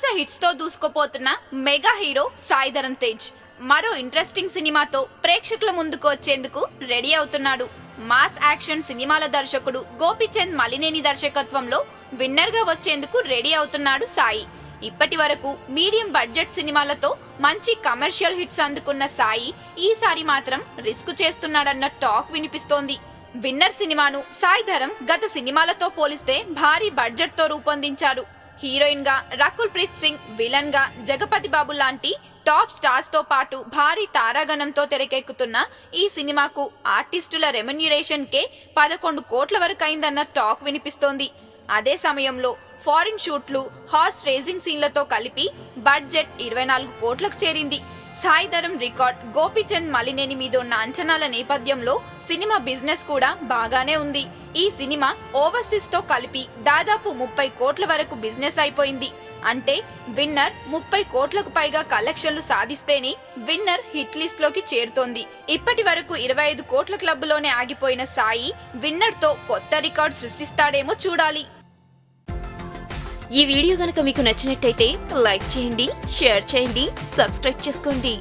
వరుస హిట్స్ తో దూసుకుపోతున్న mega hero Sai Dharam Tej మరో ఇంట్రెస్టింగ్ సినిమాతో ప్రేక్షకుల ముందుకు వచ్చేందుకు రెడీ అవుతున్నాడు. మాస్ యాక్షన్ సినిమాల దర్శకుడు గోపీచంద్ మలినేని దర్శకత్వంలో విన్నర్ గా వచ్చేందుకు రెడీ అవుతున్నాడు సాయి. ఇప్పటి వరకు మీడియం బడ్జెట్ సినిమాలతో మంచి కమర్షియల్ హిట్స్ అందుకున్న సాయి ఈసారి మాత్రం రిస్క్ చేస్తున్నాడన్న టాక్ వినిపిస్తోంది. విన్నర్ సినిమాను సాయి ధరమ్ గత సినిమాలతో పోలిస్తే భారీ బడ్జెట్ తో రూపొందించారు. హీరోయిన్ గా రకుల్ ప్రీత్ సింగ్, విలన్ గా జగపతి బాబు లాంటి టాప్ స్టార్స్ తో పాటు భారీ తారాగణంతో తెరకెక్కుతున్న ఈ సినిమాకు ఆర్టిస్టుల రెమ్యునరేషన్ కే 11 కోట్ల వరకు అయిందన్న టాక్ వినిపిస్తోంది. అదే సమయంలో ఫారిన్ షూట్లు, హార్స్ రేసింగ్ సీన్లతో కలిపి బడ్జెట్ 24 కోట్లకు చేరింది. సాయి ధరమ్ రికార్డ్ గోపీచంద్ మలినేని మీద ఉన్న అంచనాల నేపథ్యంలో సినిమా బిజినెస్ కూడా బాగానే ఉంది. ఈ సినిమా ఓవర్సీస్ తో కలిపి దాదాపు 30 కోట్ల వరకు బిజినెస్ అయిపోయింది. అంటే విన్నర్ 30 కోట్లకు పైగా కలెక్షన్లు సాధిస్తేనే విన్నర్ హిట్ లిస్ట్ లోకి చేరుతోంది. ఇప్పటి వరకు 25 కోట్ల క్లబ్ లోనే ఆగిపోయిన సాయి విన్నర్ తో కొత్త రికార్డ్ సృష్టిస్తాడేమో చూడాలి. ఈ వీడియో గనుక మీకు నచ్చినట్టయితే లైక్ చేయండి, షేర్ చేయండి, సబ్స్క్రైబ్ చేసుకోండి.